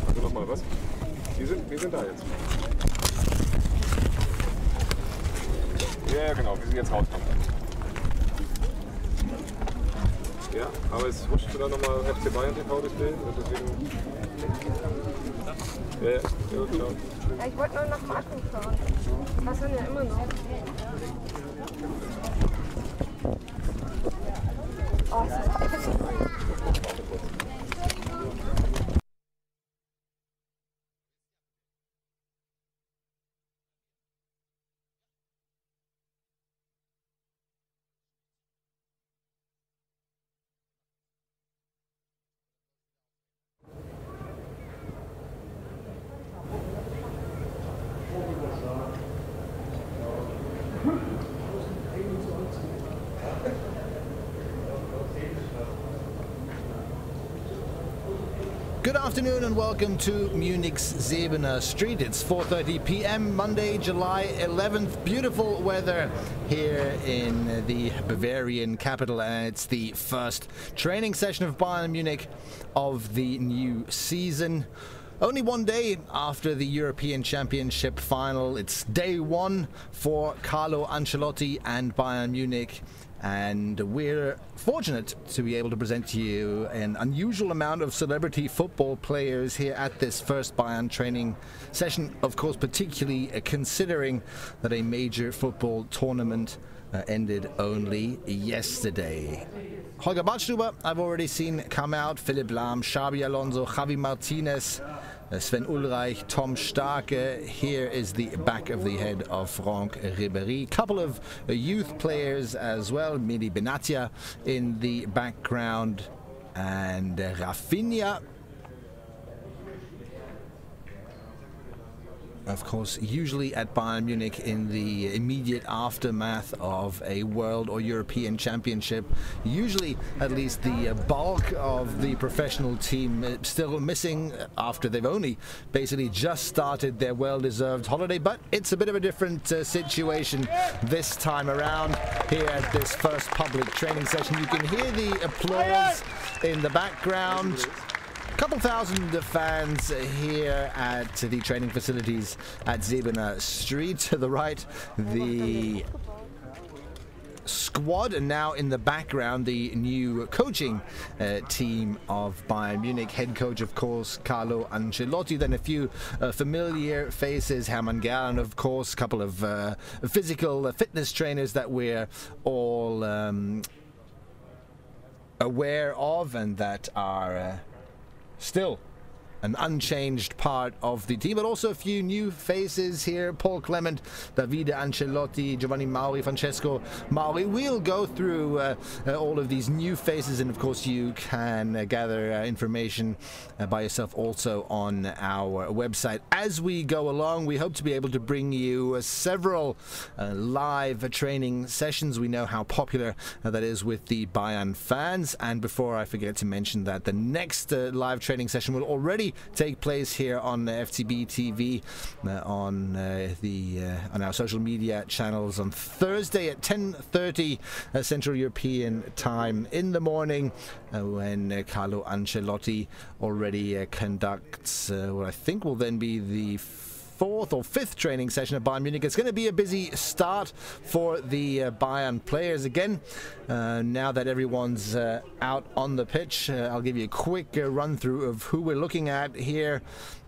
Also nochmal was? Wir sind da jetzt. Ja, genau, wir sind jetzt rausgekommen. Ja, aber es rutscht da nochmal FC Bayern TV-Display. Deswegen. Ja, klar. Ja, ich wollte nur nach Marken fahren. Das sind ja immer noch. Oh, das ist einfach. Good afternoon and welcome to Munich's Zevener Street. It's 4:30 p.m. Monday, July 11th. Beautiful weather here in the Bavarian capital, and it's the first training session of Bayern Munich of the new season. Only one day after the European Championship final. It's day one for Carlo Ancelotti and Bayern Munich. And we're fortunate to be able to present to you an unusual amount of celebrity football players here at this first Bayern training session. Of course, particularly considering that a major football tournament ended only yesterday. Holger Badstuber, I've already seen come out. Philipp Lahm, Xabi Alonso, Javi Martinez, Sven Ulreich, Tom Starke. Here is the back of the head of Franck Ribéry. Couple of youth players as well. Mehdi Benatia in the background, and Rafinha. Of course, usually at Bayern Munich in the immediate aftermath of a World or European Championship, usually at least the bulk of the professional team still missing after they've only basically just started their well-deserved holiday. But it's a bit of a different situation this time around here at this first public training session. You can hear the applause in the background. Couple thousand fans here at the training facilities at Zevener Street. To the right, the squad, and now in the background, the new coaching team of Bayern Munich. Head coach, of course, Carlo Ancelotti. Then a few familiar faces, Hermann Gerland, of course, a couple of physical fitness trainers that we're all aware of and that are still an unchanged part of the team, but also a few new faces here. Paul Clement, Davide Ancelotti, Giovanni Mauri, Francesco Mauri. We'll go through all of these new faces, and of course you can gather information by yourself also on our website. As we go along, we hope to be able to bring you several live training sessions. We know how popular that is with the Bayern fans, and before I forget to mention that the next live training session will already take place here on FTB TV on our social media channels on Thursday at 10:30 Central European time in the morning, when Carlo Ancelotti already conducts what I think will then be the fourth or fifth training session at Bayern Munich. It's going to be a busy start for the Bayern players again. Now that everyone's out on the pitch, I'll give you a quick run through of who we're looking at here.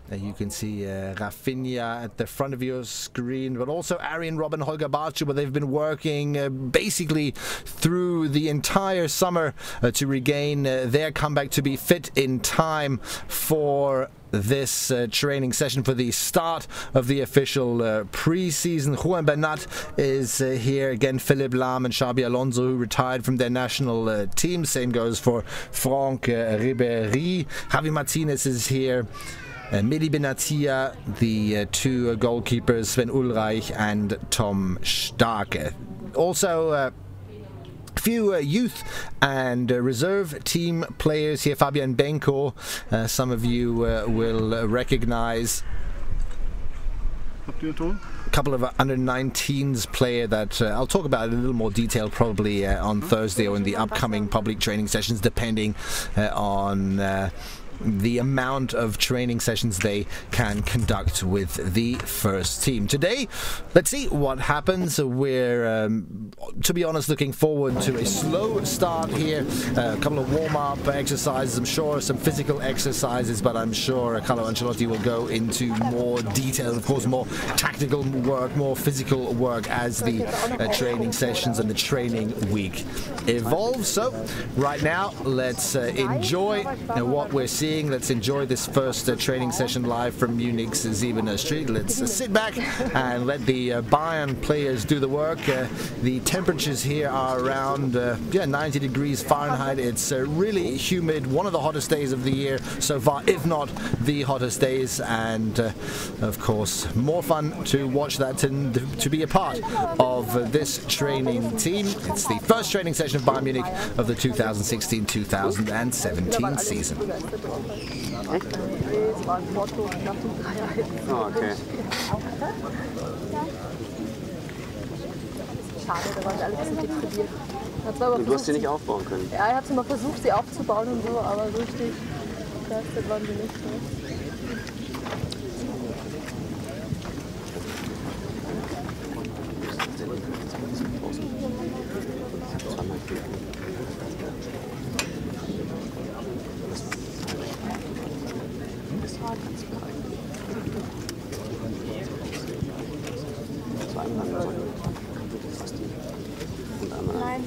You can see Rafinha at the front of your screen, but also Arjen Robben, Holger Badstuber. They've been working basically through the entire summer to regain their comeback, to be fit in time for this training session, for the start of the official pre-season. Juan Bernat is here again. Philipp Lahm and Xabi Alonso, who retired from their national team. Same goes for Franck Ribéry. Javi Martinez is here. Mehdi Benatia, the two goalkeepers, Sven Ulreich and Tom Starke. Also, a few youth and reserve team players here. Fabian Benko, some of you will recognize. couple of under-19s player that I'll talk about in a little more detail probably on Thursday or in the upcoming public training sessions, depending on the amount of training sessions they can conduct with the first team. Today, let's see what happens. We're, to be honest, looking forward to a slow start here. A couple of warm-up exercises, I'm sure, some physical exercises, but I'm sure Carlo Ancelotti will go into more detail, and of course more tactical work, more physical work as the training sessions and the training week evolve. So, right now, let's enjoy what we're seeing. Let's enjoy this first training session live from Munich's Siebener Street. Let's sit back and let the Bayern players do the work. The temperatures here are around 90 degrees Fahrenheit. It's really humid, one of the hottest days of the year so far, if not the hottest days, and of course more fun to watch that and to be a part of this training team. It's the first training session of Bayern Munich of the 2016-2017 season. Echt? Es war ein Motto nach dem 3-1. Oh, okay. Schade, da waren sie alle ein bisschen deprimiert. Du hast sie nicht aufbauen können. Ja, er hat mal versucht, sie aufzubauen und so, aber so richtig begeistert waren sie nicht. Ne? Nein,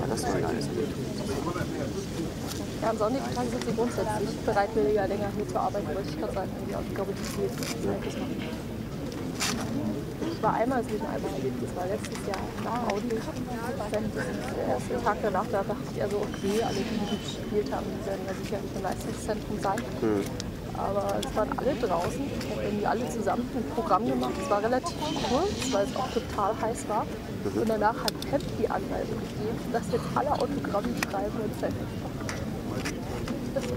das war geil. Ja, am sonnigen Tag sind sie grundsätzlich bereitwilliger, länger hier zu arbeiten, wollte ich gerade sagen. Ich glaube, die viel Ich war einmal, es ist einmal erlebt, das war letztes Jahr nach Audi. Der erste Tag danach, da dachte ich also, okay, alle, die gespielt haben, die werden ja sicherlich im Leistungszentrum sein. Aber es waren alle draußen, ich habe irgendwie alle zusammen ein Programm gemacht. Es war relativ kurz, weil es auch total heiß war. Und danach hat Pep die Anweisung gegeben, dass jetzt alle Autogramme schreiben und fertig. Das war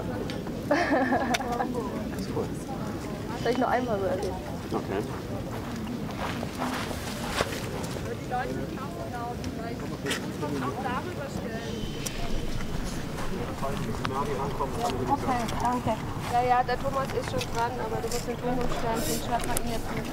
cool. Das ist cool. Das habe ich nur einmal so erlebt. Okay. Die Leute nicht auflaufen, weil ich auch darüber stellen. Okay, danke. Ja, der Thomas ist schon dran, aber du musst den Ton umstellen, den schreibt man ihn jetzt nicht.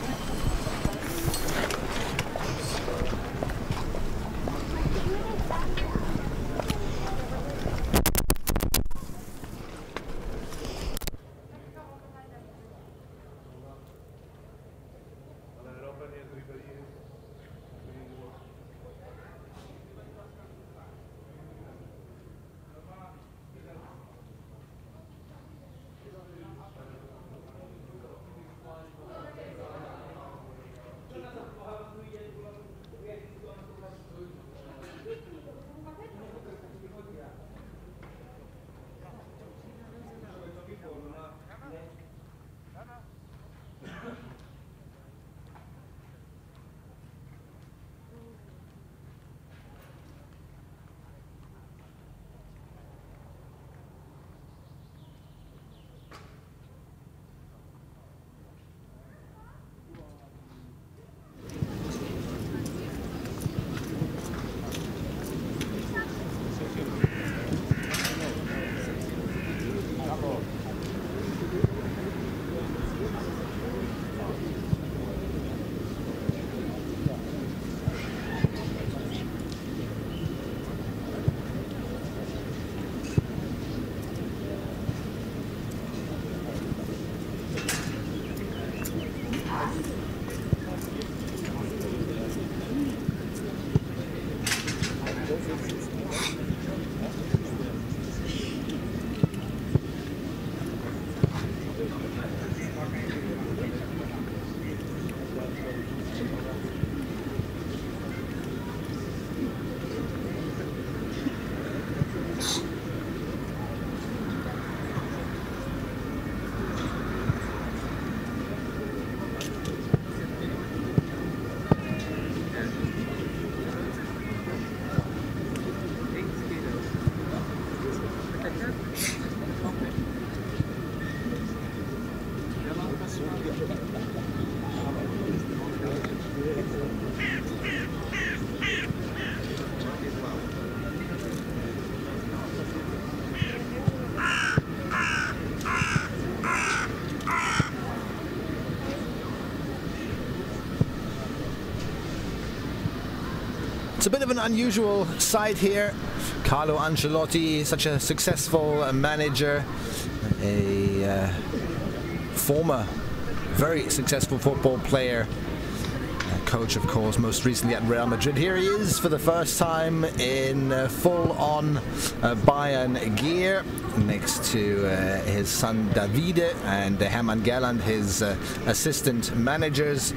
It's a bit of an unusual sight here. Carlo Ancelotti, such a successful manager, a former very successful football player, coach of course most recently at Real Madrid. Here he is for the first time in full-on Bayern gear, next to his son Davide and Hermann Gerland, his assistant managers.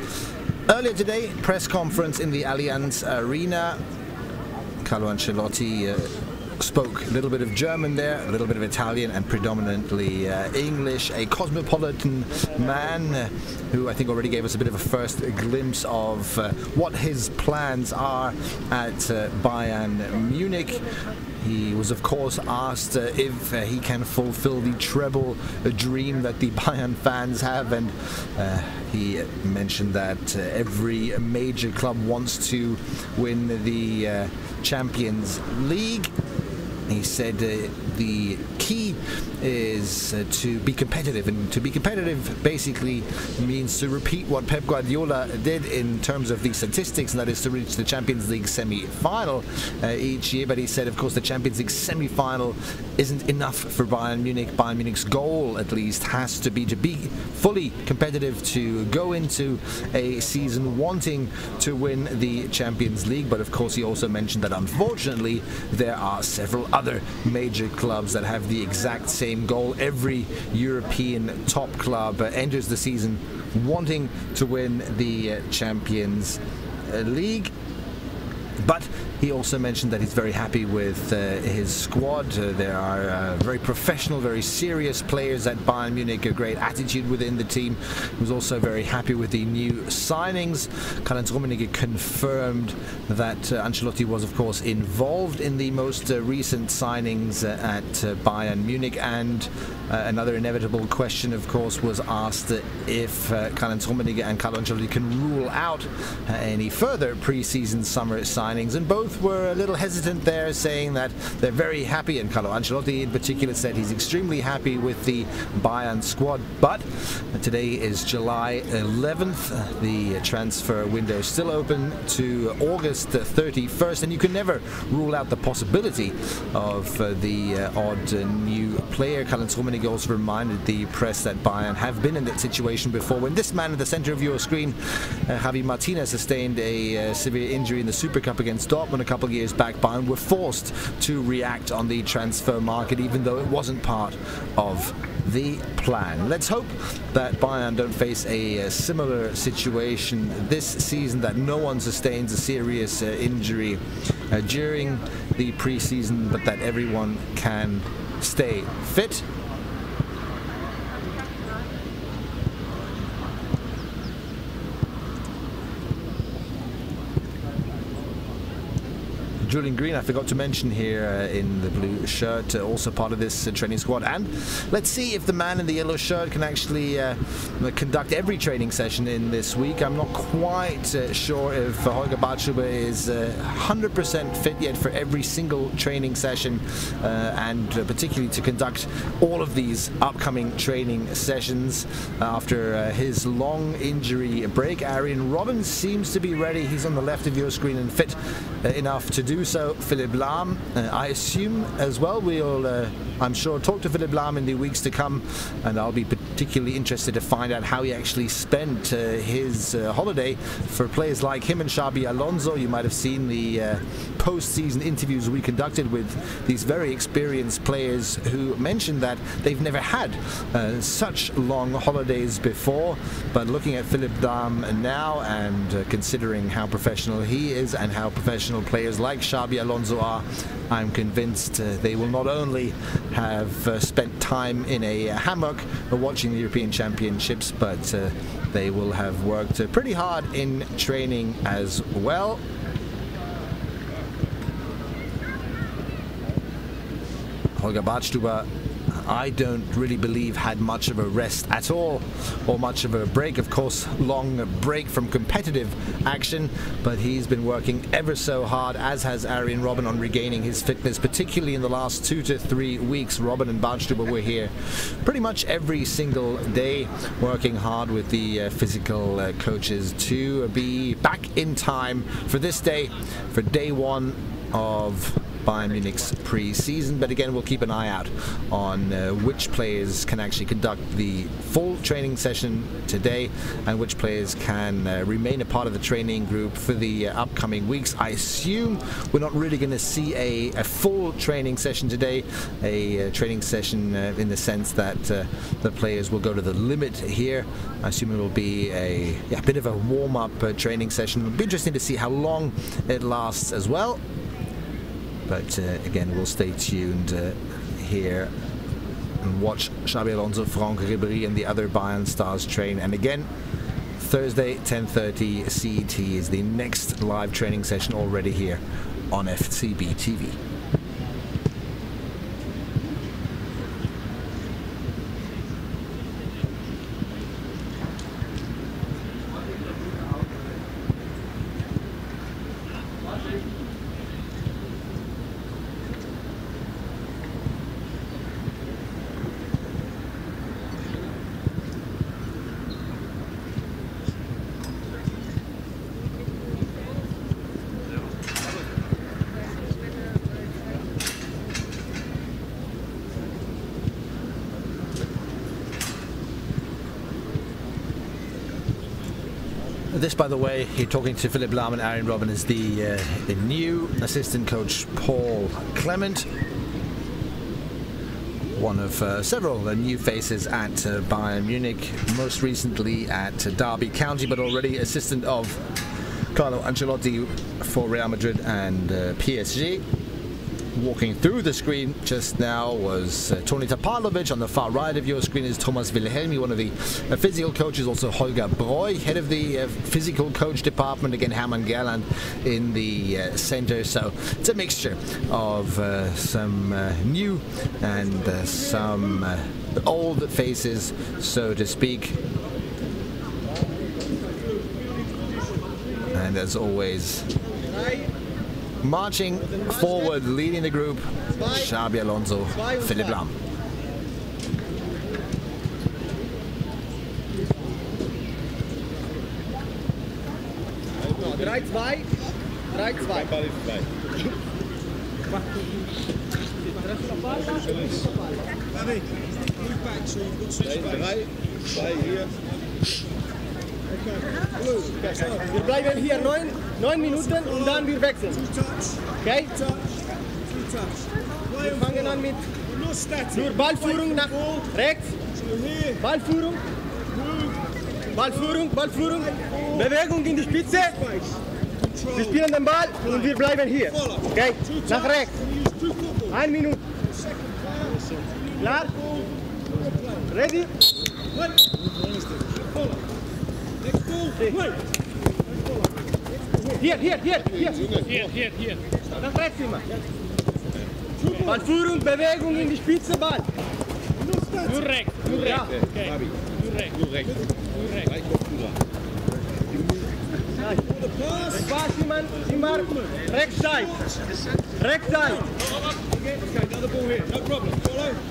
Earlier today, press conference in the Allianz Arena. Carlo Ancelotti spoke a little bit of German there, a little bit of Italian, and predominantly English. A cosmopolitan man who I think already gave us a bit of a first glimpse of what his plans are at Bayern Munich. He was of course asked if he can fulfill the treble dream that the Bayern fans have, and he mentioned that every major club wants to win the Champions League. He said the key is to be competitive, and to be competitive basically means to repeat what Pep Guardiola did in terms of the statistics, and that is to reach the Champions League semi-final each year. But he said, of course, the Champions League semi-final isn't enough for Bayern Munich. Bayern Munich's goal, at least, has to be fully competitive, to go into a season wanting to win the Champions League. But of course, he also mentioned that unfortunately there are several other major clubs that have the exact same goal. Every European top club enters the season wanting to win the Champions League. But he also mentioned that he's very happy with his squad. There are very professional, very serious players at Bayern Munich, a great attitude within the team. He was also very happy with the new signings. Karl-Heinz Rummenigge confirmed that Ancelotti was, of course, involved in the most recent signings at Bayern Munich. And another inevitable question, of course, was asked if Karl-Heinz Rummenigge and Carlo Ancelotti can rule out any further pre-season summer signings, and both were a little hesitant there, saying that they're very happy, and Carlo Ancelotti in particular said he's extremely happy with the Bayern squad. But today is July 11th, the transfer window is still open to August 31st, and you can never rule out the possibility of the odd new player. Karl-Heinz Rummenigge also reminded the press that Bayern have been in that situation before, when this man at the center of your screen, Javi Martinez, sustained a severe injury in the Super Cup against Dortmund a couple of years back. Bayern were forced to react on the transfer market, even though it wasn't part of the plan. Let's hope that Bayern don't face a similar situation this season, that no one sustains a serious injury during the preseason, but that everyone can stay fit. Julian Green, I forgot to mention here in the blue shirt, also part of this training squad. And let's see if the man in the yellow shirt can actually conduct every training session in this week. I'm not quite sure if Holger Badstuber is 100% fit yet for every single training session, and particularly to conduct all of these upcoming training sessions after his long injury break. Arjen Robben seems to be ready. He's on the left of your screen and fit enough to do so. Philipp Lahm, I assume as well. We'll, I'm sure, talk to Philipp Lahm in the weeks to come, and I'll be particularly interested to find out how he actually spent his holiday. For players like him and Xabi Alonso, you might have seen the post-season interviews we conducted with these very experienced players who mentioned that they've never had such long holidays before. But looking at Philipp Lahm now, and considering how professional he is and how professional players like Xabi Alonso are, I'm convinced they will not only have spent time in a hammock watching the European Championships, but they will have worked pretty hard in training as well. Holger Badstuber I don't really believe had much of a rest at all, or much of a break. Of course, long break from competitive action, but he's been working ever so hard, as has Arjen Robben, on regaining his fitness, particularly in the last 2 to 3 weeks. Robben and Barnstube were here pretty much every single day, working hard with the physical coaches to be back in time for this day, for day one of Bayern Munich's pre-season. But again, we'll keep an eye out on which players can actually conduct the full training session today and which players can remain a part of the training group for the upcoming weeks. I assume we're not really going to see a full training session today, a training session in the sense that the players will go to the limit here. I assume it will be a bit of a warm-up training session. It'll be interesting to see how long it lasts as well. But again, we'll stay tuned here and watch Xabi Alonso, Franck Ribéry and the other Bayern stars train. And again, Thursday, 10:30 CET is the next live training session already here on FCB TV. This, by the way, you're talking to Philipp Lahm and Arjen Robben, is the new assistant coach Paul Clement, one of several new faces at Bayern Munich, most recently at Derby County, but already assistant of Carlo Ancelotti for Real Madrid and PSG. Walking through the screen just now was Toni Tapalovic. On the far right of your screen is Thomas Wilhelmi, one of the physical coaches. Also Holger Breu, head of the physical coach department. Again, Hermann Gerland in the center. So it's a mixture of some new and some old faces, so to speak. And as always, marching forward, leading the group, Xabi Alonso, Philipp Lahm. Wir bleiben hier 9 Minuten und dann wir wechseln. Okay? Wir fangen an mit nur Ballführung nach rechts. Ballführung. Ballführung, Ballführung. Bewegung in die Spitze. Wir spielen den Ball und wir bleiben hier. Okay? Nach rechts. 1 Minute. Klar? Ready? Hier. Nach rechts immer. Ballführung, Bewegung in die Spitze, Ball. Nur rechts. Ja. Okay. Nur rechts. Pass immer rechts Seite.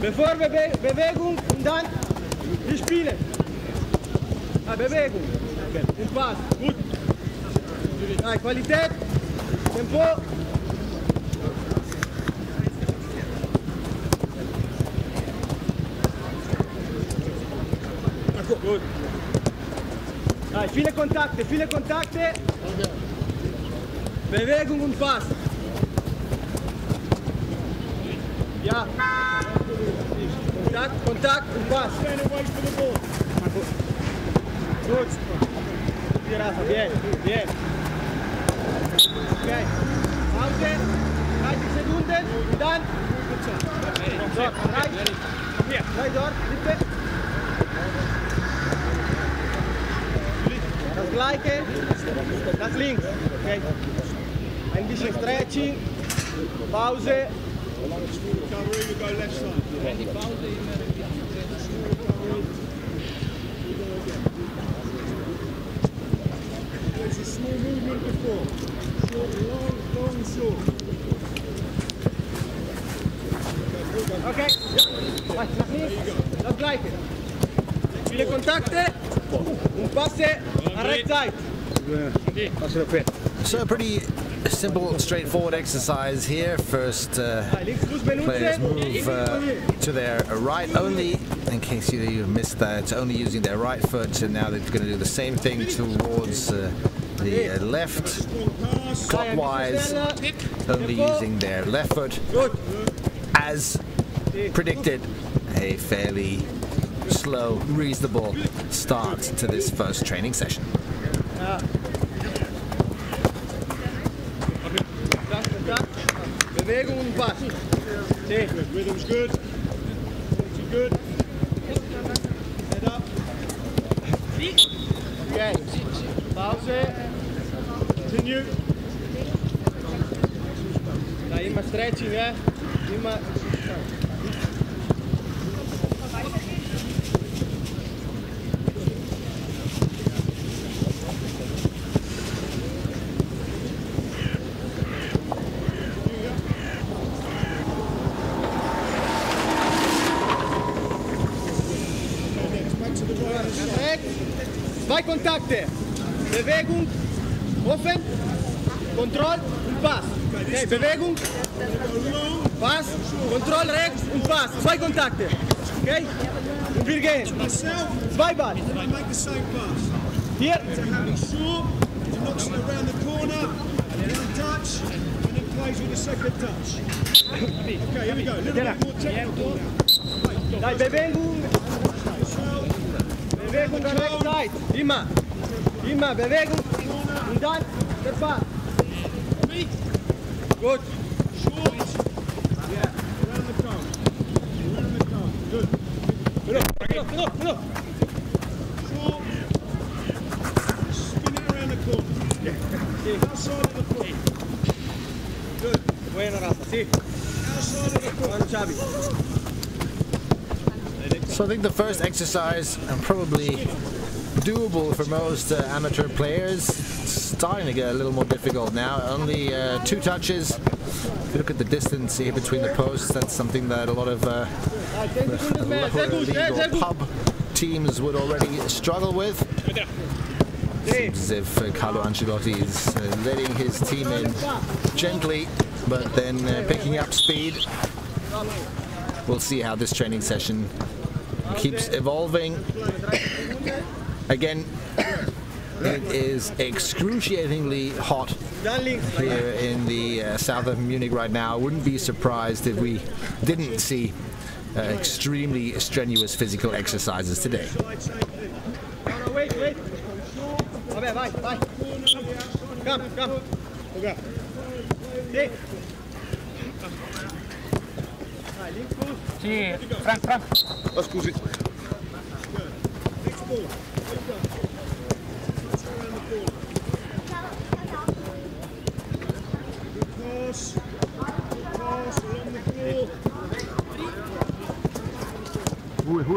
Bevor Bewegung und dann wir spielen. Bewegung. Und Pass. Gut. Qualität. Tempo. Gut. Viele Kontakte. Bewegung und Pass. Ja. Kontakt und Pass. Gut. Bien. Okay. Pause. 30 Sekunden und dann. Dort, drei dort, bitte. Das gleiche. Nach links. Okay. Ein bisschen Stretching. Pause. Recovery, we go left side. There's a small movement before. Short, long, long, short. Okay. There you go. Das gleiche. Viele Kontakte und Passe an rechts Seite. So a pretty simple, straightforward exercise here. First, players move to their right only, in case you missed that, only using their right foot, and now they're going to do the same thing towards the left, clockwise, only using their left foot. As predicted, a fairly slow, reasonable start to this first training session. Bewegung und Pass. Rhythm's good. Good. Head up. Okay. Pause. Continue. Da immer stretching, immer. Zwei Kontakte. Bewegung, offen, Kontroll und Pass. Okay, Bewegung, Pass, Kontroll rechts und Pass. Zwei Kontakte. Okay? Und wir gehen. Zweiball. Hier. Okay, here we go. Bewegung. Bewegung an rechts Seite. Immer. Immer Bewegung. Und dann der Pass. Gut. Genug. Spin it around the corner. Outside of the corner. Good. Buena Rafa. Sí. Outside of the corner. Xavi. So I think the first exercise, probably doable for most amateur players, starting to get a little more difficult now. Only 2 touches. If you look at the distance here between the posts, that's something that a lot of lower league or pub teams would already struggle with. Seems as if Carlo Ancelotti is letting his team in gently, but then picking up speed. We'll see how this training session keeps evolving. Again, it is excruciatingly hot here in the south of Munich right now. I wouldn't be surprised if we didn't see extremely strenuous physical exercises today. Wait. Vai. Come. Okay. Sì, Frank. Oh, scusi.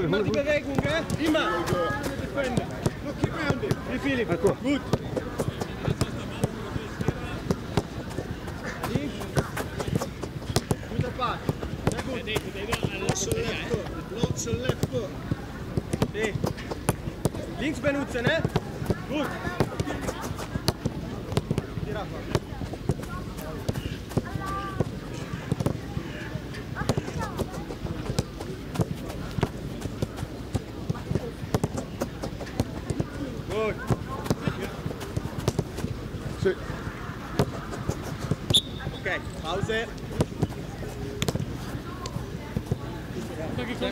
Immer die Bewegung, immer. Look it round it. Wie Philipp? Gut. Guter Pass. Sehr gut. Lots of left foot. Okay. Links benutzen, ne? Gut. Die Rafa. Gut. Okay, Pause. Okay.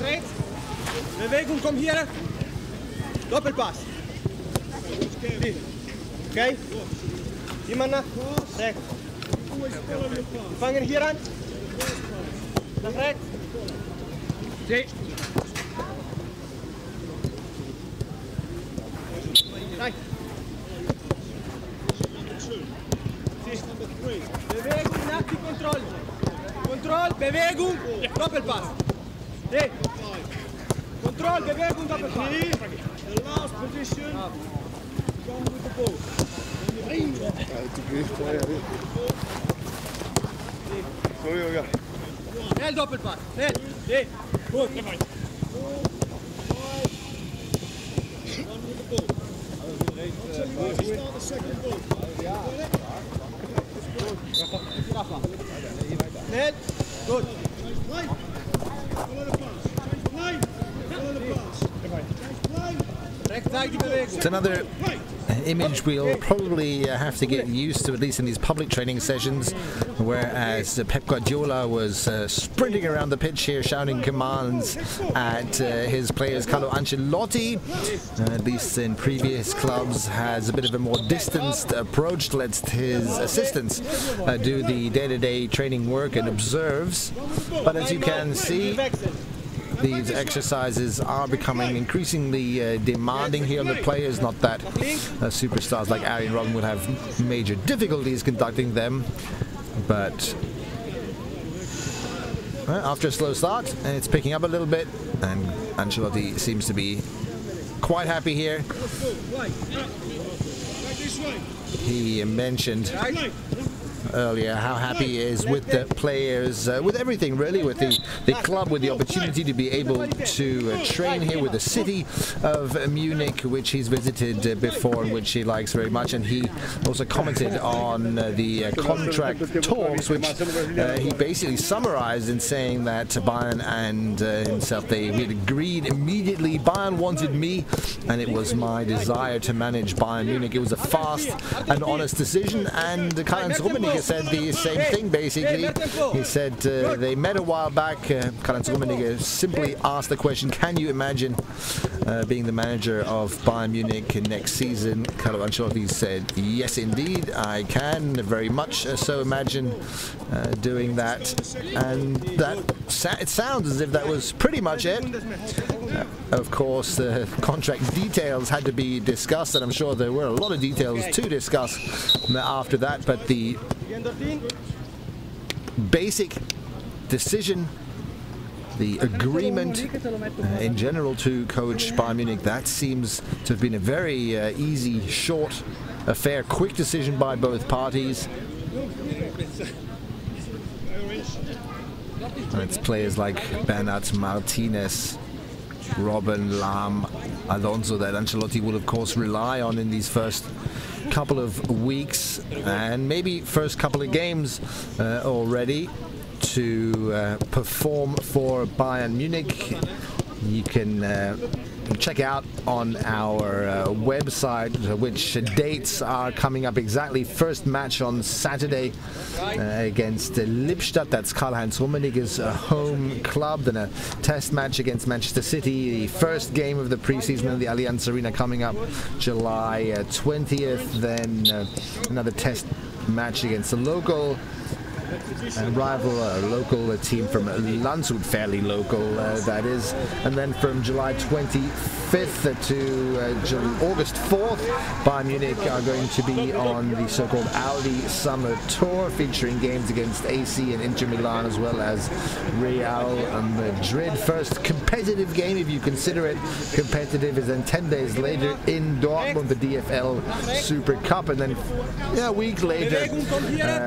Rechts. Bewegung, komm hier. Doppelpass. Okay. Immer nach rechts. Wir fangen hier an. Nach rechts. Sì. Dai. Bewegung nach die Kontrolle. Kontroll, Bewegung, Doppelpass. Hey. Kontroll, Bewegung, Doppelpass. The last position. Come with the ball. Schnell Doppelpass. Schnell. Hey. Gut. Schnell. Gut. It's another image we'll probably have to get used to, at least in these public training sessions, whereas Pep Guardiola was sprinting around the pitch here shouting commands at his players. Carlo Ancelotti, at least in previous clubs, has a bit of a more distanced approach, lets his assistants do the day-to-day training work and observes. But as you can see, these exercises are becoming increasingly demanding here on the players. Not that superstars like Arjen Robben would have major difficulties conducting them, but after a slow start, it's picking up a little bit, and Ancelotti seems to be quite happy here. He mentioned earlier how happy he is with the players, with everything really, with the club, with the opportunity to be able to train here, with the city of Munich, which he's visited before and which he likes very much. And he also commented on the contract talks, which he basically summarized in saying that Bayern and himself, we had agreed immediately. Bayern wanted me, and it was my desire to manage Bayern Munich. It was a fast and honest decision, and Karl-Heinz Rummenigge said the same thing basically. He said they met a while back. Karl-Heinz Rummenigge simply asked the question, can you imagine being the manager of Bayern Munich next season? Carlo Ancelotti said, yes indeed, I can very much so imagine doing that. And that it sounds as if that was pretty much it. Of course, the contract details had to be discussed, and I'm sure there were a lot of details to discuss after that, but the basic decision, the agreement in general to coach Bayern Munich, that seems to have been a very easy, short affair, quick decision by both parties. And it's players like Bernat Martinez, Robben, Lahm, Alonso that Ancelotti will of course rely on in these first couple of weeks and maybe first couple of games already to perform for Bayern Munich. You can check out on our website which dates are coming up exactly. First match on Saturday against Lippstadt, that's Karl-Heinz Rummenigge's home club. Then a test match against Manchester City, the first game of the preseason in the Allianz Arena coming up July 20th. Then another test match against a local rival, local team from Landshut, fairly local that is. And then from July 25th to August 4th, Bayern Munich are going to be on the so-called Audi Summer Tour, featuring games against AC and Inter Milan as well as Real Madrid. First competitive game, if you consider it competitive, is then 10 days later in Dortmund, the DFL Super Cup, and then a week later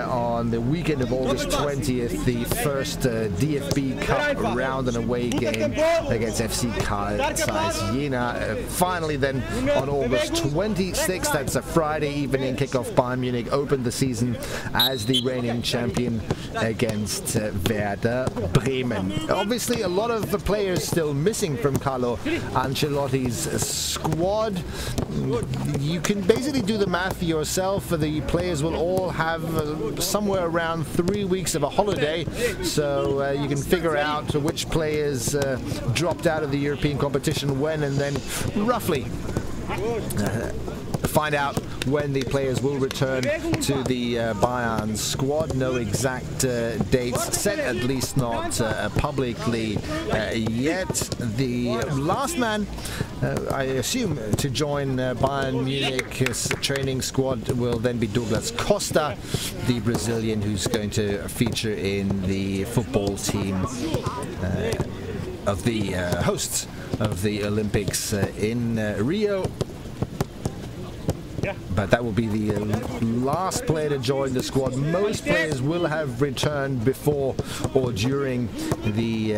on the weekend of August 20th, the first DFB Cup round and away game against FC Carl Zeiss Jena. Finally then on August 26th, that's a Friday evening kickoff, Bayern Munich opened the season as the reigning champion against Werder Bremen. Obviously a lot of the players still missing from Carlo Ancelotti's squad. You can basically do the math yourself. The players will all have somewhere around 3 weeks of a holiday, so you can figure out which players dropped out of the European competition when, and then roughly find out when the players will return to the Bayern squad. No exact dates set, at least not publicly yet. The last man, I assume, to join Bayern Munich's training squad will then be Douglas Costa, the Brazilian who's going to feature in the football team of the hosts of the Olympics in Rio. But that will be the last player to join the squad. Most players will have returned before or during the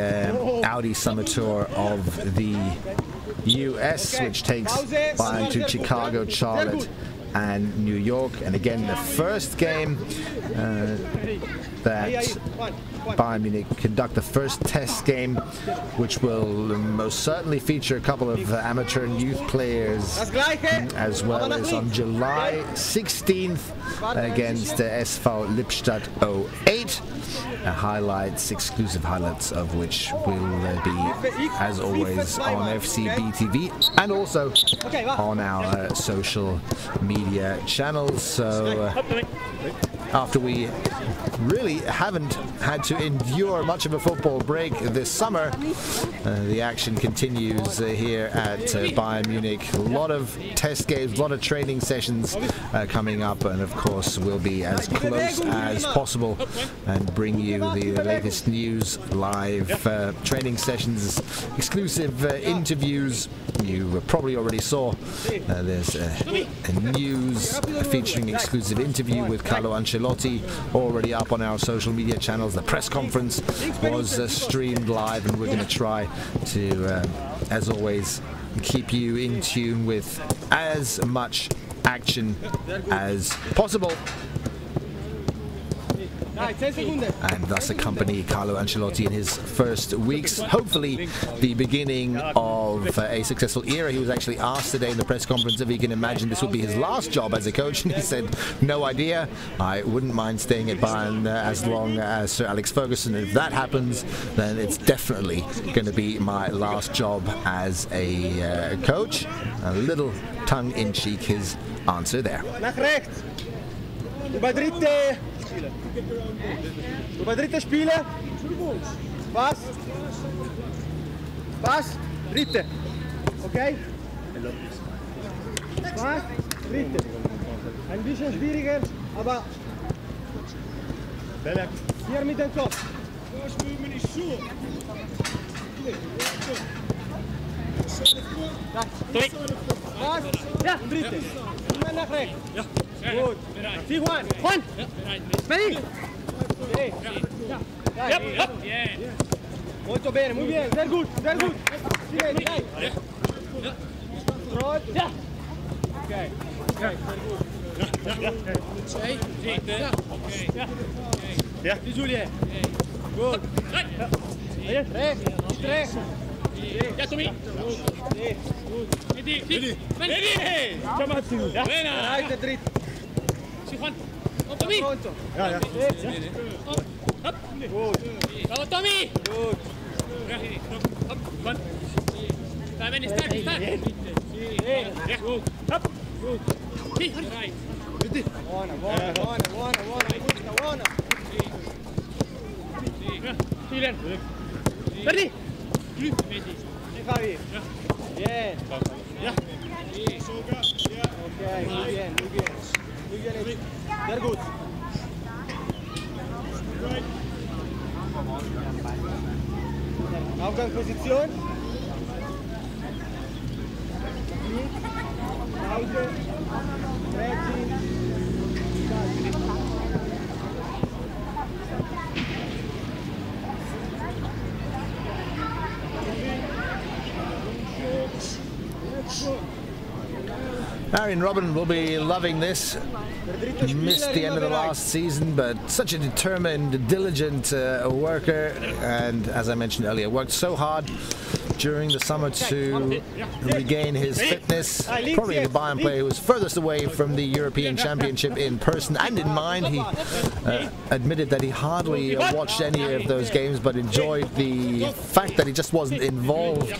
Audi Summer Tour of the US, which takes Bayern to Chicago, Charlotte and New York. And again, the first game that Bayern Munich conduct, the first test game, which will most certainly feature a couple of amateur and youth players, as well as on July 16th against SV Lippstadt 08. Exclusive highlights of which will be, as always, on FCB TV and also on our social media channels. So after we really haven't had to endure much of a football break this summer, the action continues here at Bayern Munich. A lot of test games, a lot of training sessions coming up, and of course we'll be as close as possible and bring you the latest news, live training sessions, exclusive interviews. You probably already saw there's a news featuring exclusive interview with Carlo Ancelotti already up on our social media channels. The press conference was streamed live, and we're going to try to, as always, keep you in tune with as much action as possible, and thus accompany Carlo Ancelotti in his first weeks. Hopefully the beginning of a successful era. He was actually asked today in the press conference if he can imagine this would be his last job as a coach, and he said, no idea. I wouldn't mind staying at Bayern as long as Sir Alex Ferguson. If that happens, then it's definitely going to be my last job as a coach. A little tongue-in-cheek his answer there. Über dritte Spiele. Was? Was? Dritte. Okay? Was? Dritte. Ein bisschen schwieriger, aber hier mit dem Kopf. Was? Ja, dritte. Immer nach rechts. Ja. Gut. Sí, Juan. Juan. Vení. Sí. Ja. Molto bene, muy bien. Sehr gut, sehr gut. Silencio, dai. Control. Ja. Okay. Okay, sehr gut. Ja. Sei. Ja. Okay. Ja. Ja. Die Julie. Gut. Ja. Rechts. Rechts. Ja, Tommy. Sí. Gut. Vedi. Vedi. Chiamati. Ja. Bene. Dritt. Juan. Tommy. Ja, ja. Hopp. Gut. Bravo, Tommy. Gut. Hopp. Juan. Da, wenn ich stark. Ja, gut. Hopp. Gut. Hier, rein. Bitte. Buona. Vielen. Ferdi. Javi. Bien. Ja. Okay, muy bien. Sehr gut. Aufgangsposition. Pause. Arjen Robben will be loving this. Missed the end of the last season, but such a determined, diligent worker, and as I mentioned earlier, worked so hard during the summer to regain his fitness. Probably the Bayern player who was furthest away from the European Championship in person and in mind. He admitted that he hardly watched any of those games, but enjoyed the fact that he just wasn't involved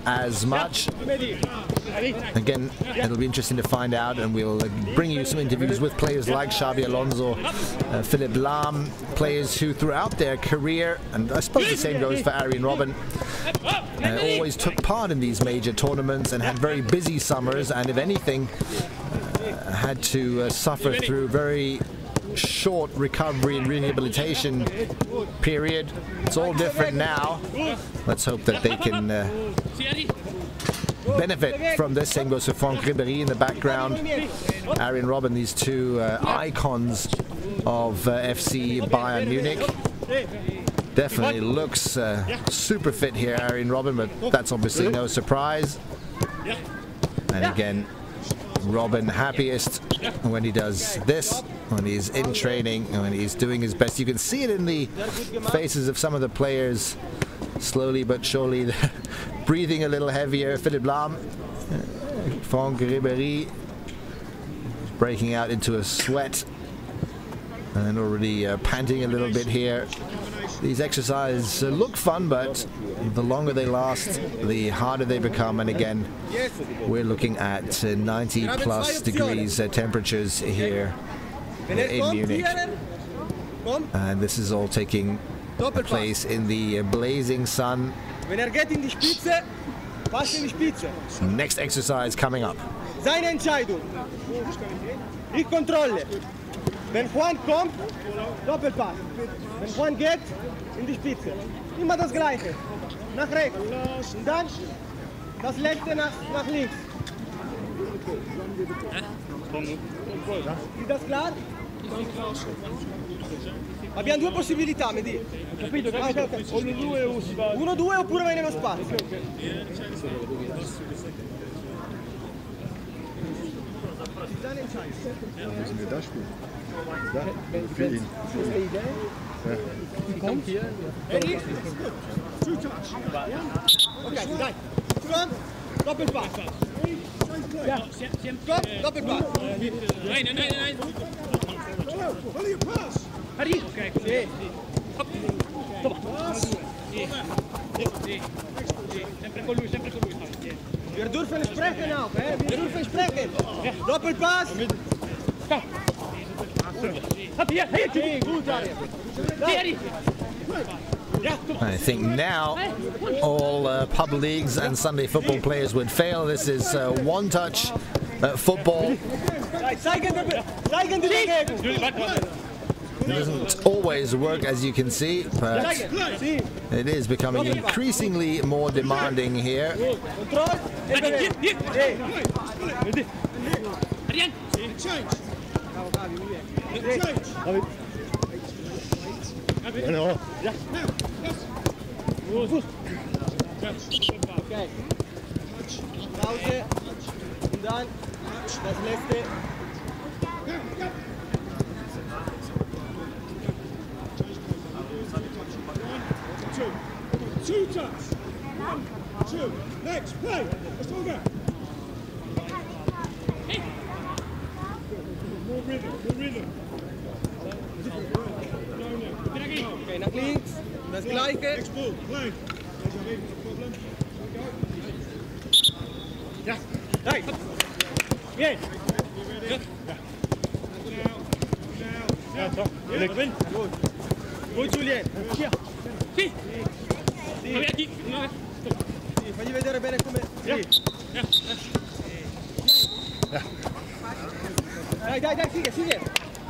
as much. Again, it'll be interesting to find out, and we'll bring you some interviews with players like Xabi Alonso, Philipp Lahm, players who throughout their career, and I suppose the same goes for Arjen Robben, always took part in these major tournaments and had very busy summers, and if anything, had to suffer through very short recovery and rehabilitation period. It's all different now. Let's hope that they can benefit from this. Same goes for Franck Ribéry in the background. Arjen Robben, these two icons of FC Bayern Munich. Definitely looks super fit here, Arjen Robben, but that's obviously no surprise. And again, Robben happiest when he does this, when he's in training and when he's doing his best. You can see it in the faces of some of the players, slowly but surely breathing a little heavier. Philipp Lahm, Franck Ribéry breaking out into a sweat and already panting a little bit here. These exercises look fun, but the longer they last, the harder they become. And again, we're looking at 90 plus degrees temperatures here in Munich. And this is all taking place in the blazing sun. Next exercise coming up. Seine Entscheidung. Ich kontrolle. Wenn Juan kommt, Doppelpass. Wenn Juan geht, in die Spitze. Immer das Gleiche. Nach rechts. Und dann das letzte nach links. Ist das klar? Abbiamo due possibilità, mi dici. Capito? Okay. 1-2 oppure vai nello spazio. Müssen wir da spielen? Da, für ihn. Das ist die Idee. Ja. Die kommt hier. Okay, dai. Komm, Doppelpass. Ja, komm, Doppelpass. Nein. Harry. Okay. Sì. Sempre con lui. Wir dürfen sprechen auch, wir dürfen sprechen. Doppelpass. I think now all pub leagues and Sunday football players would fail. This is one-touch football. It doesn't always work, as you can see, but it is becoming increasingly more demanding here. Okay. Pause. Und dann das letzte. Two touch. 1, 2. Next play. Let's go back. More rhythm. Okay, nach links. Das Gleiche. Next ball. Play. Ja. Dai. Bien. Gut, Julien. Sì. Sì, fagli vedere bene come... Sì. Dai, sigue.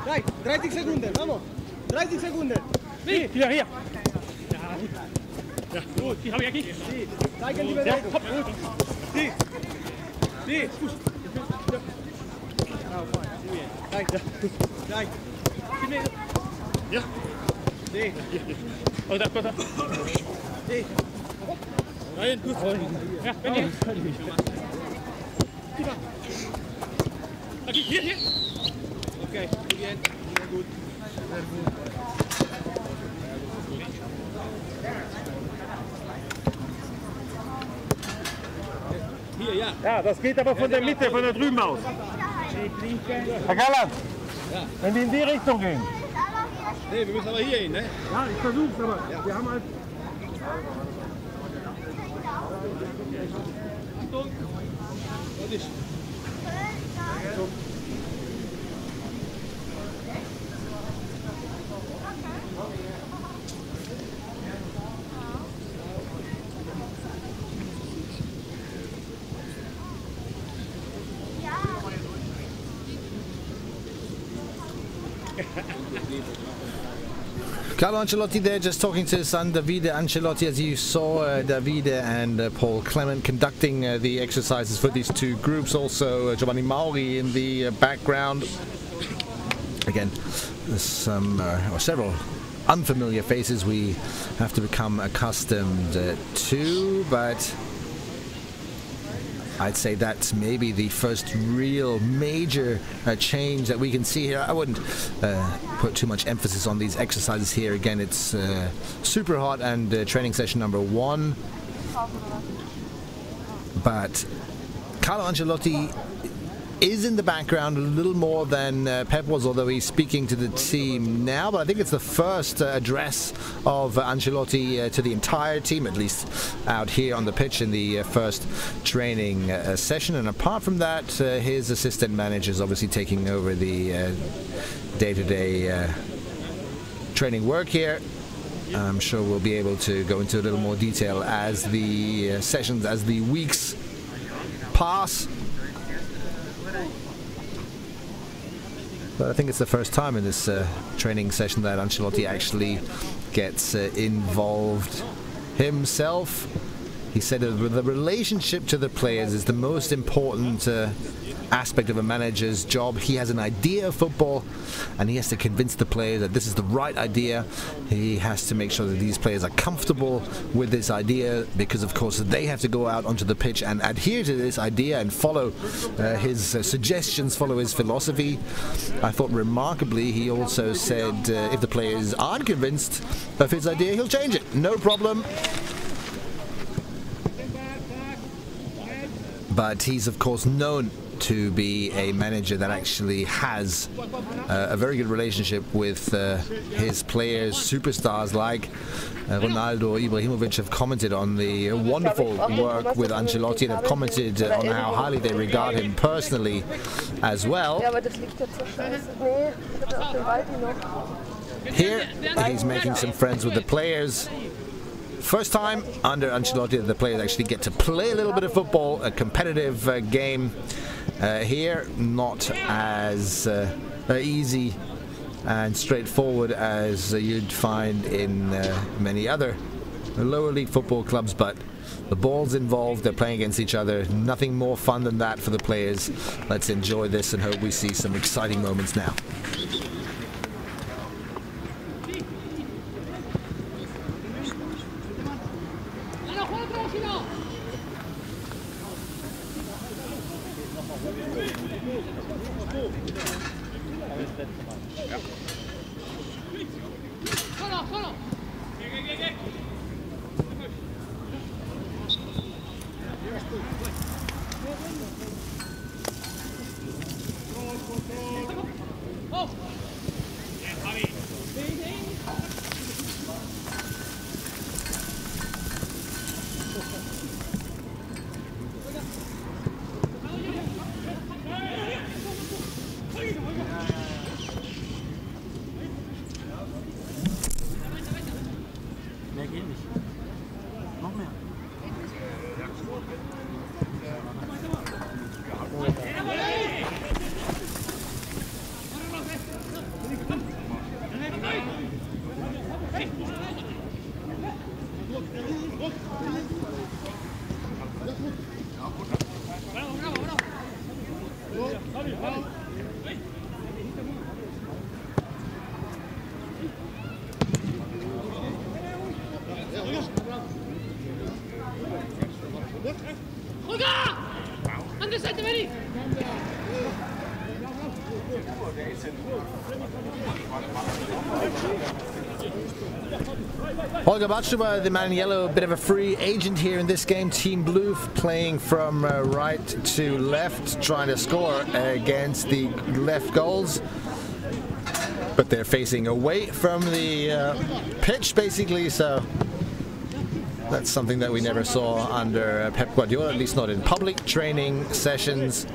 Dai, 30 Sekunden, vamos. 30 Sekunden. Sì. Hier. Ja, gut. Die habe ich aquí. Sì. Zeigen die Bewegung. Gut. Sì. Dai. Ja. Sì. Oh, da. Sì. Nein, gut. Ja, wenn ihr. Aquí, hier. Okay, bien. Sehr gut. Ja, das geht aber von der Mitte, von da drüben aus. Herr Galland, wenn die in die Richtung gehen. Nee, wir müssen aber hier hin, ne? Ja, ich versuch's, aber wir haben halt... Carlo Ancelotti there, just talking to his son Davide Ancelotti. As you saw, Davide and Paul Clement conducting the exercises for these two groups. Also Giovanni Mauri in the background. Again, there's some or several unfamiliar faces we have to become accustomed to, but I'd say that's maybe the first real major change that we can see here. I wouldn't put too much emphasis on these exercises here. Again, it's super hot and training session number 1. But Carlo Ancelotti is in the background a little more than Pep was, although he's speaking to the team now. But I think it's the first address of Ancelotti to the entire team, at least out here on the pitch in the first training session. And apart from that, his assistant manager is obviously taking over the day-to-day training work here. I'm sure we'll be able to go into a little more detail as the sessions, as the weeks pass. But I think it's the first time in this training session that Ancelotti actually gets involved himself. He said that the relationship to the players is the most important aspect of a manager's job. He has an idea of football and he has to convince the players that this is the right idea. He has to make sure that these players are comfortable with this idea, because of course they have to go out onto the pitch and adhere to this idea and follow his suggestions, follow his philosophy. I thought remarkably he also said if the players aren't convinced of his idea, he'll change it, no problem. But he's of course known to be a manager that actually has a very good relationship with his players. Superstars like Ronaldo, Ibrahimovic have commented on the wonderful work with Ancelotti and have commented on how highly they regard him personally as well. Here he's making some friends with the players. First time under Ancelotti that the players actually get to play a little bit of football, a competitive game here, not as easy and straightforward as you'd find in many other lower league football clubs, but the ball's involved, they're playing against each other, nothing more fun than that for the players. Let's enjoy this and hope we see some exciting moments now. Holger Badstuber, the man in yellow, a bit of a free agent here in this game. Team Blue playing from right to left, trying to score against the left goals. But they're facing away from the pitch, basically, so that's something that we never saw under Pep Guardiola, at least not in public training sessions.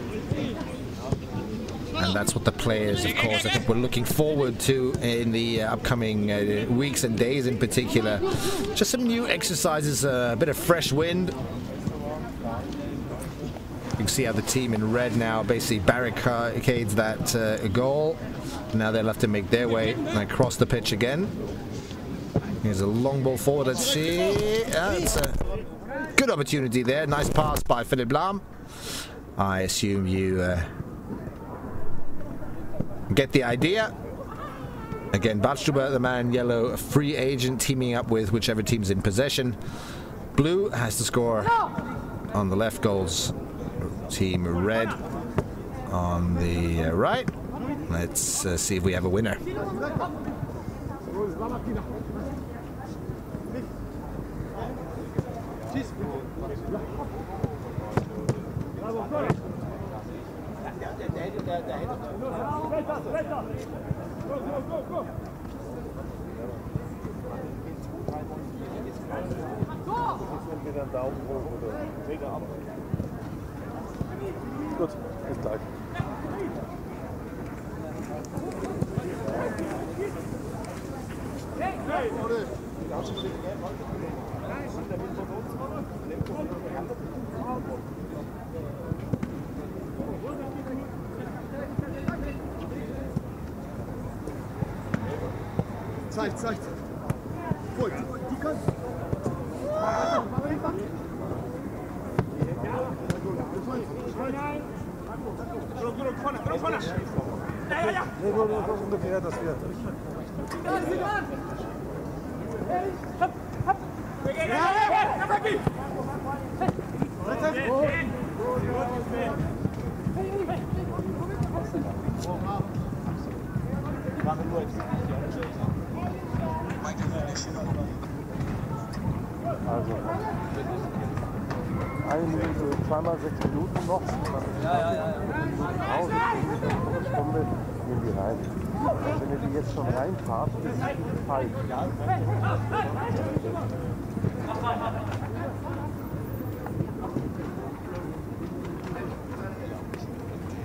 And that's what the players, of course, I think we're looking forward to in the upcoming weeks and days in particular. Just some new exercises, a bit of fresh wind. You can see how the team in red now basically barricades that goal. Now they'll have to make their way across the pitch again. Here's a long ball forward. Let's see. It's a good opportunity there. Nice pass by Philipp Lahm. I assume you get the idea. Again, Badstuber, the man in yellow, a free agent, teaming up with whichever team's in possession. Blue has to score on the left goals. Team red on the right. Let's see if we have a winner. Gut, bis gleich. Zeigt. Gut, die kann. Ungefähr, dass wir. Also, eine Minute, zweimal 6 Minuten noch. Stunde gehen die rein. Wenn ihr die jetzt schon reinfahrt, ist es falsch.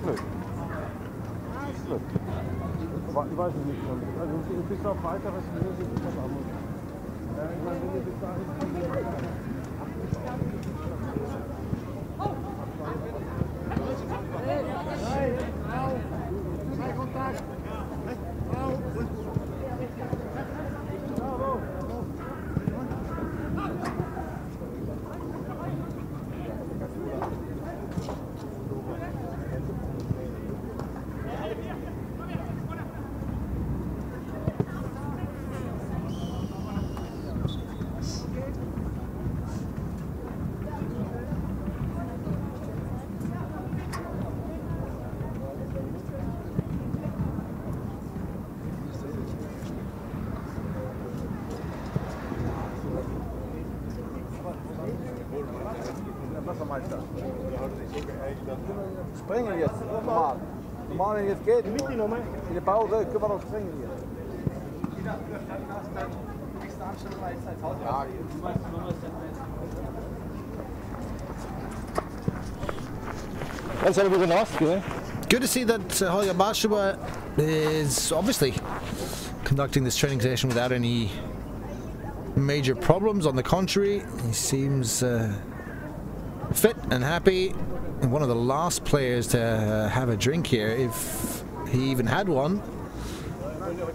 Nö. Aber ich weiß es nicht. Also bis auf weiteres Mühe ist das anders. Ich meine, wenn ihr bis dahin Springen jetzt, normal. Normal, wenn jetzt geht. In den Bauch, können wir noch springen jetzt. Good to see that Holger Badstuber is obviously conducting this training session without any major problems. On the contrary, he seems fit and happy. And one of the last players to have a drink here, if he even had one.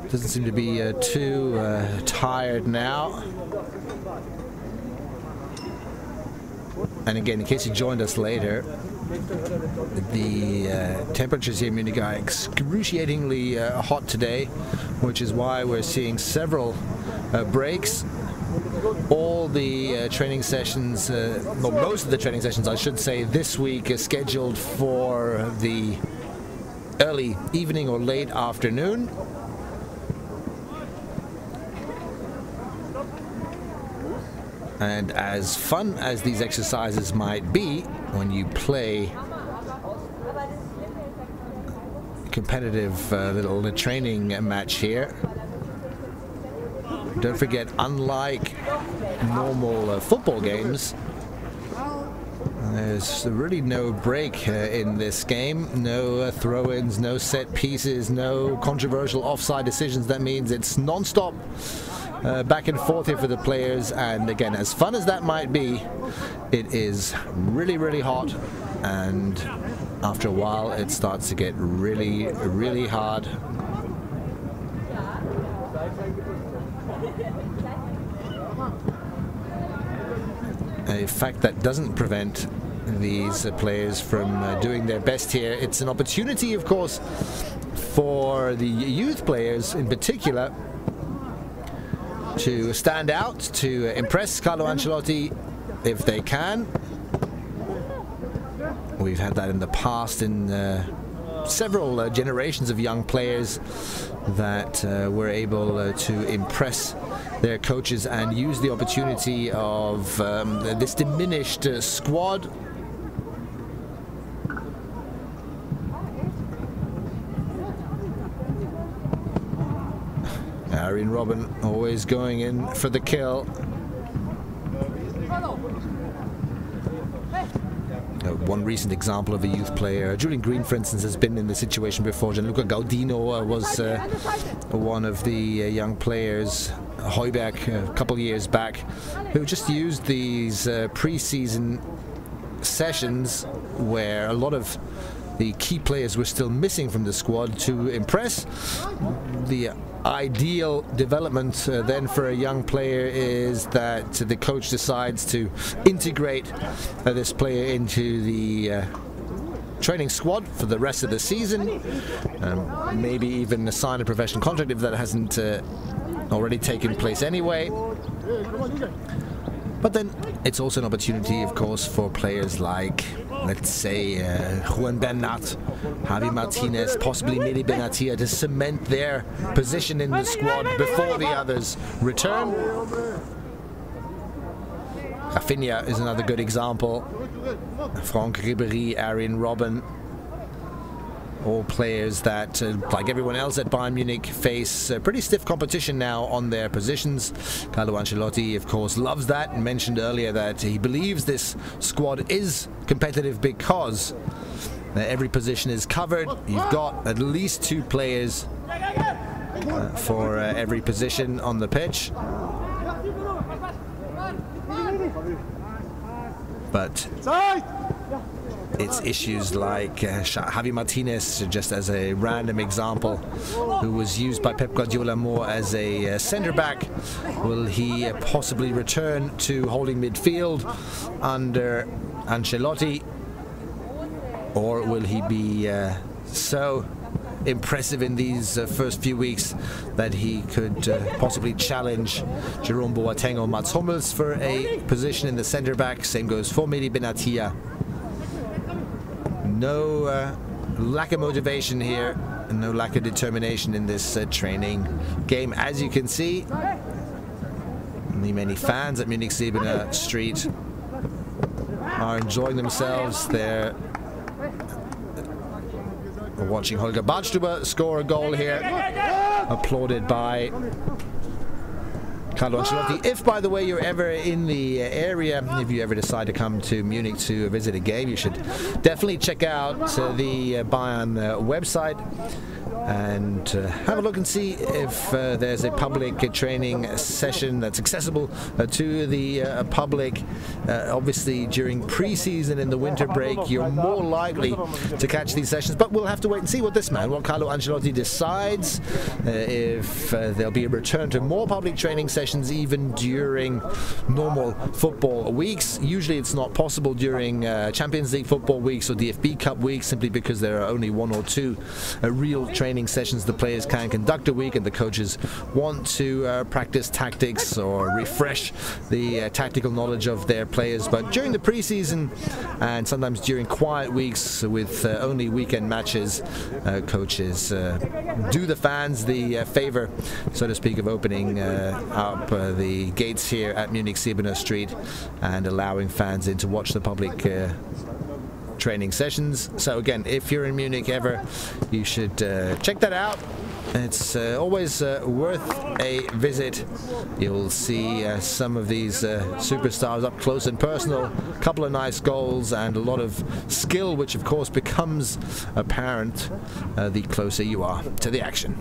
Doesn't seem to be too tired now. And again, in case you joined us later, the temperatures here in Munich are excruciatingly hot today, which is why we're seeing several breaks. All the training sessions, well, most of the training sessions, I should say, this week is scheduled for the early evening or late afternoon. And as fun as these exercises might be, when you play a competitive little training match here, don't forget, unlike normal football games, there's really no break in this game. No throw-ins, no set pieces, no controversial offside decisions. That means it's non-stop back and forth here for the players. And again, as fun as that might be, it is really, really hot. And after a while, it starts to get really, really hard. A fact that doesn't prevent these players from doing their best here. It's an opportunity, of course, for the youth players in particular to stand out, to impress Carlo Ancelotti if they can. We've had that in the past in several generations of young players that were able to impress their coaches and use the opportunity of this diminished squad. Arjen Robben always going in for the kill. One recent example of a youth player, Julian Green, for instance, has been in the situation before. Gianluca Gaudino was one of the young players, Heuberg, a couple years back, who just used these pre-season sessions where a lot of the key players were still missing from the squad to impress. The ideal development then for a young player is that the coach decides to integrate this player into the training squad for the rest of the season, maybe even sign a professional contract if that hasn't already taken place anyway. But then it's also an opportunity, of course, for players like, let's say, Juan Bernat, Javi Martinez, possibly Mehdi Benatia, to cement their position in the squad before the others return. Rafinha is another good example. Franck Ribéry, Arjen Robben, all players that, like everyone else at Bayern Munich, face pretty stiff competition now on their positions. Carlo Ancelotti, of course, loves that and mentioned earlier that he believes this squad is competitive because every position is covered. You've got at least 2 players for every position on the pitch. But it's issues like Javi Martinez, just as a random example, who was used by Pep Guardiola more as a centre-back. Will he possibly return to holding midfield under Ancelotti? Or will he be so impressive in these first few weeks that he could possibly challenge Jerome Boateng or Mats Hummels for a position in the centre-back? Same goes for Mehdi Benatia. No lack of motivation here, and no lack of determination in this training game. As you can see, many fans at Munich Siebener Street are enjoying themselves. They're watching Holger Badstuber score a goal here, applauded by Carlo Ancelotti. If, by the way, you're ever in the area, if you ever decide to come to Munich to visit a game, you should definitely check out the Bayern website and have a look and see if there's a public training session that's accessible to the public. Obviously, during pre-season in the winter break, you're more likely to catch these sessions, but we'll have to wait and see what Carlo Ancelotti decides, if there'll be a return to more public training sessions even during normal football weeks. Usually it's not possible during Champions League football weeks or DFB Cup weeks, simply because there are only 1 or 2 real training training sessions the players can conduct a week, and the coaches want to practice tactics or refresh the tactical knowledge of their players. But during the preseason and sometimes during quiet weeks with only weekend matches, coaches do the fans the favor, so to speak, of opening up the gates here at Munich Siebener Street and allowing fans in to watch the public training sessions. So again, if you're in Munich ever, you should check that out. It's always worth a visit. You'll see some of these superstars up close and personal, a couple of nice goals and a lot of skill, which of course becomes apparent the closer you are to the action.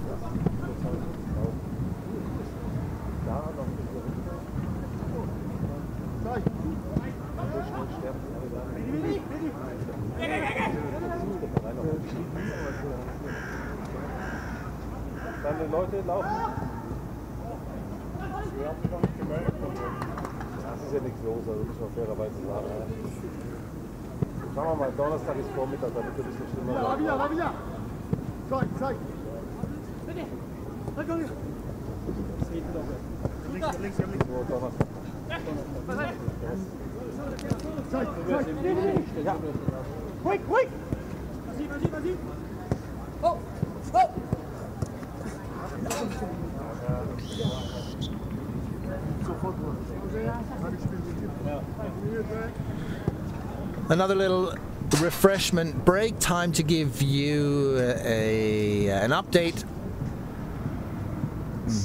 Deine Leute laufen. Wir haben noch nicht gemeldet. Das ist ja nichts los, also muss man fairerweise sagen. Schauen wir mal, Donnerstag ist Vormittag, damit wir ein bisschen schlimmer werden. Ja, wieder. Zeig. Bitte. Links. Nur Donnerstag. Zeig. Ja. Ruhig. Man sieht. Oh. Another little refreshment break. Time to give you an update.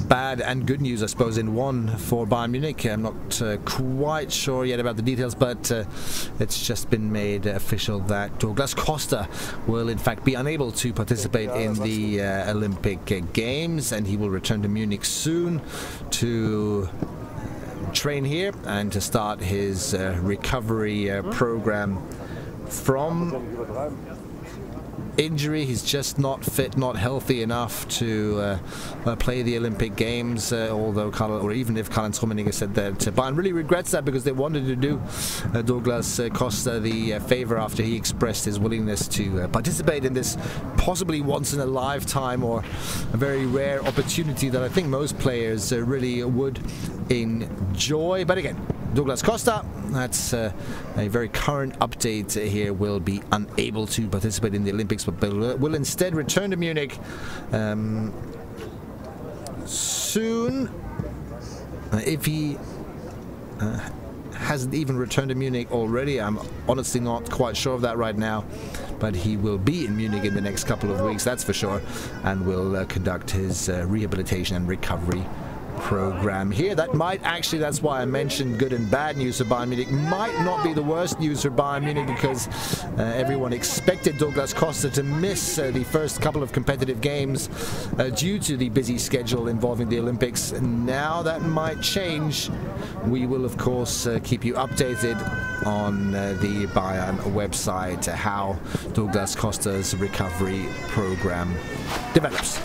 Bad and good news, I suppose, in one for Bayern Munich. I'm not quite sure yet about the details, but it's just been made official that Douglas Costa will in fact be unable to participate in the Olympic Games, and he will return to Munich soon to train here and to start his recovery program from injury. He's just not fit, not healthy enough to play the Olympic Games, although even if Karl-Heinz Rummenigge said that Bayern really regrets that, because they wanted to do Douglas Costa the favor after he expressed his willingness to participate in this possibly once in a lifetime or a very rare opportunity that I think most players really would enjoy. But again, Douglas Costa, that's a very current update here, will be unable to participate in the Olympics, but will instead return to Munich soon. If he hasn't even returned to Munich already, I'm honestly not quite sure of that right now, but he will be in Munich in the next couple of weeks, that's for sure, and will conduct his rehabilitation and recovery program here. That might actually, that's why I mentioned good and bad news for Bayern Munich, might not be the worst news for Bayern Munich, because everyone expected Douglas Costa to miss the first couple of competitive games due to the busy schedule involving the Olympics. Now that might change. We will of course keep you updated on the Bayern website how Douglas Costa's recovery program develops.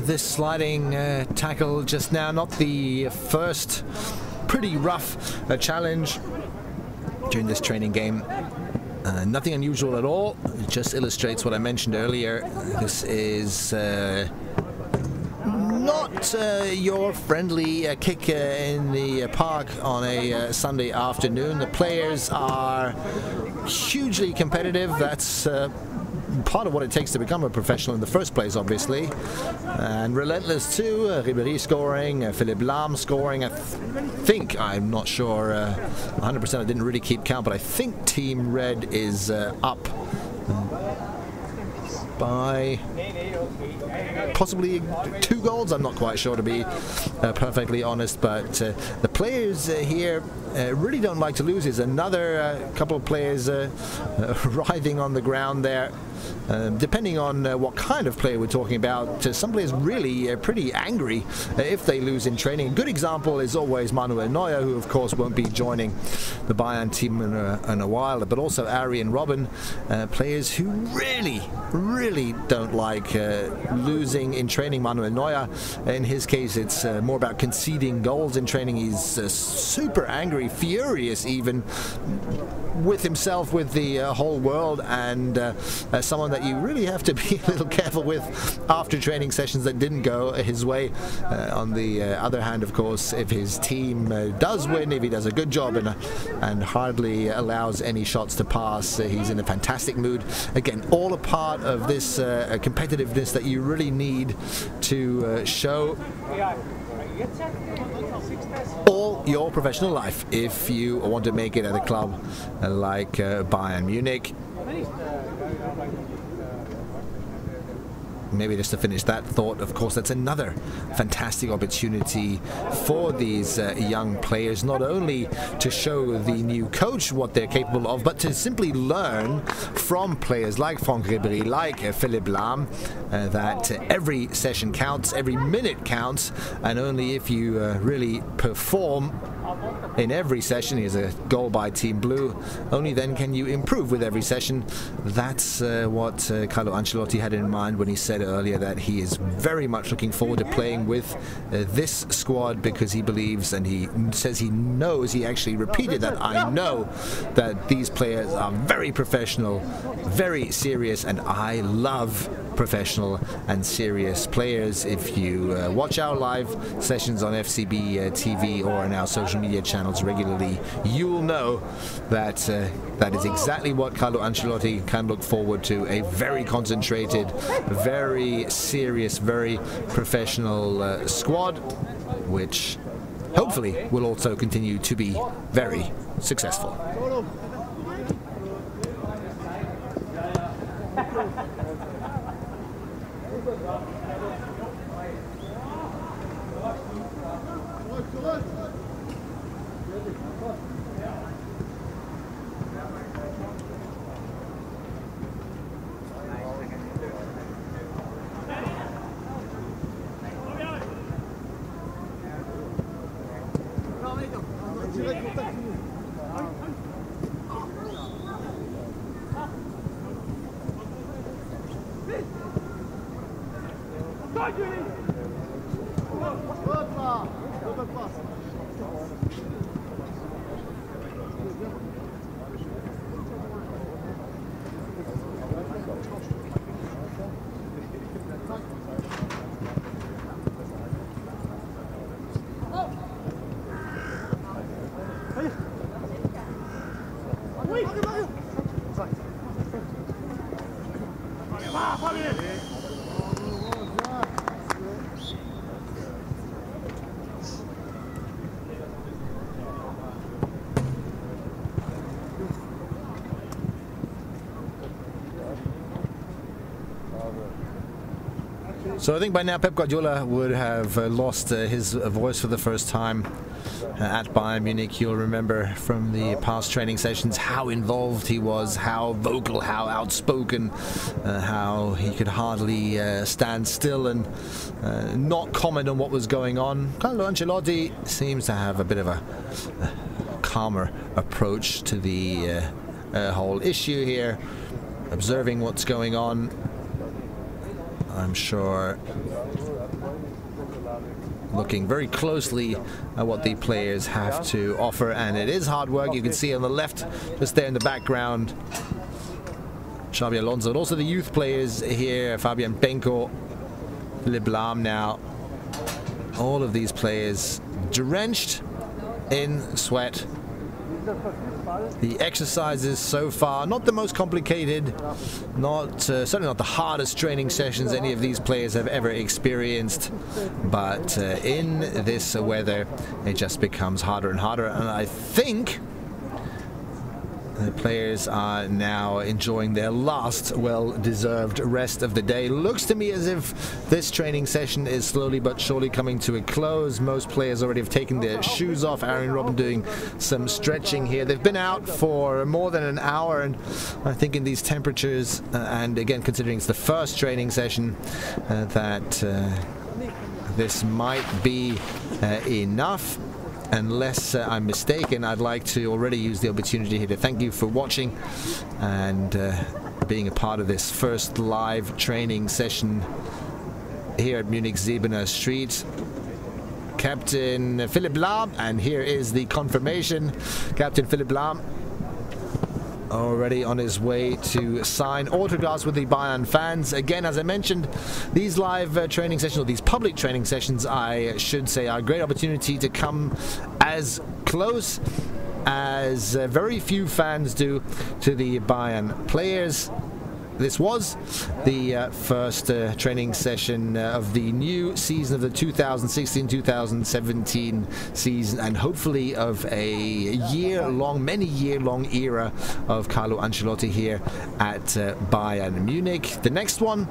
this sliding tackle just now. Not the first pretty rough challenge during this training game. Nothing unusual at all. It just illustrates what I mentioned earlier. This is not your friendly kick in the park on a Sunday afternoon. The players are hugely competitive. That's part of what it takes to become a professional in the first place, obviously. And relentless too. Ribéry scoring, Philippe Lahm scoring. I think, I'm not sure 100%, I didn't really keep count, but I think Team Red is up by possibly 2 goals. I'm not quite sure, to be perfectly honest, but the players here really don't like to lose. There's another couple of players writhing on the ground there. Depending on what kind of player we're talking about, some players really pretty angry if they lose in training. A good example is always Manuel Neuer, who of course won't be joining the Bayern team in a while, but also Ari and Robin, players who really don't like losing in training. Manuel Neuer, in his case, it's more about conceding goals in training. He's super angry, furious even, with himself, with the whole world, and someone that you really have to be a little careful with after training sessions that didn't go his way. On the other hand, of course, if his team does win, if he does a good job and hardly allows any shots to pass, he's in a fantastic mood. Again, all a part of this competitiveness that you really need to show all your professional life if you want to make it at a club like Bayern Munich. Maybe just to finish that thought, of course, that's another fantastic opportunity for these young players, not only to show the new coach what they're capable of, but to simply learn from players like Franck Ribéry, like Philippe Lahm, that every session counts, every minute counts, and only if you really perform in every session. Here's a goal by Team Blue. Only then can you improve with every session. That's what Carlo Ancelotti had in mind when he said earlier that he is very much looking forward to playing with this squad, because he believes, and he says he knows, he actually repeated that, I know that these players are very professional, very serious, and I love professional and serious players. If you watch our live sessions on FCB TV or on our social media channels regularly, you'll know that that is exactly what Carlo Ancelotti can look forward to. A very concentrated, very serious, very professional squad, which hopefully will also continue to be very successful. So I think by now Pep Guardiola would have lost his voice for the first time at Bayern Munich. You'll remember from the past training sessions how involved he was, how vocal, how outspoken, how he could hardly stand still and not comment on what was going on. Carlo Ancelotti seems to have a bit of a calmer approach to the whole issue here, observing what's going on. I'm I'm sure looking very closely at what the players have to offer, and it is hard work. You can see on the left, just there in the background, Xabi Alonso, and also the youth players here, Fabian Benko, Philipp Lahm now. All of these players drenched in sweat. The exercises so far, not the most complicated, certainly not the hardest training sessions any of these players have ever experienced, but in this weather it just becomes harder and harder, and I think the players are now enjoying their last well-deserved rest of the day. Looks to me as if this training session is slowly but surely coming to a close. Most players already have taken their shoes off. Aaron Robben doing some stretching here. They've been out for more than an hour, and I think in these temperatures, and again considering it's the first training session, that this might be enough. Unless I'm mistaken, I'd like to already use the opportunity here to thank you for watching and being a part of this first live training session here at Munich Zebener Street. Captain Philipp Lahm, and here is the confirmation. Captain Philipp Lahm already on his way to sign autographs with the Bayern fans. Again, as I mentioned, these live training sessions, or these public training sessions, I should say, are a great opportunity to come as close as very few fans do to the Bayern players. This was the first training session of the new season of the 2016-2017 season, and hopefully of a many year-long era of Carlo Ancelotti here at Bayern Munich. The next one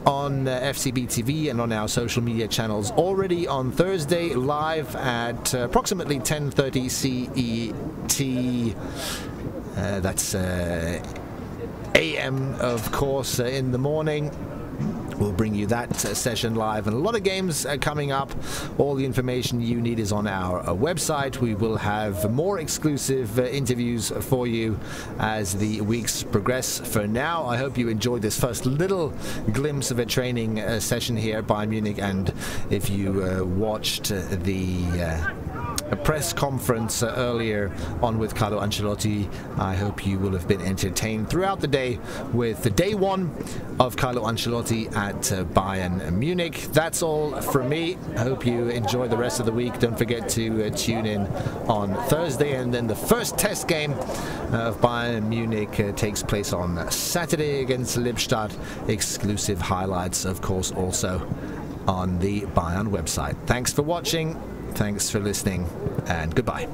on FCB TV and on our social media channels already on Thursday, live at approximately 10:30 CET. That's AM, of course, in the morning. We'll bring you that session live, and a lot of games coming up. All the information you need is on our website. We will have more exclusive interviews for you as the weeks progress. For now, I hope you enjoyed this first little glimpse of a training session here at Bayern Munich, and if you watched a press conference earlier on with Carlo Ancelotti, I hope you will have been entertained throughout the day with the day one of Carlo Ancelotti at Bayern Munich. That's all from me. I hope you enjoy the rest of the week. Don't forget to tune in on Thursday, and then the first test game of Bayern Munich takes place on Saturday against Lippstadt. Exclusive highlights, of course, also on the Bayern website. Thanks for watching. Thanks for listening, and goodbye.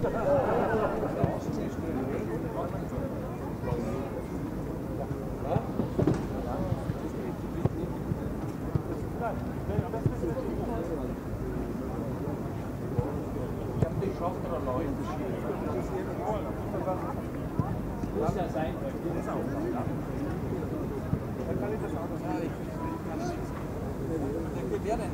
Wer denn?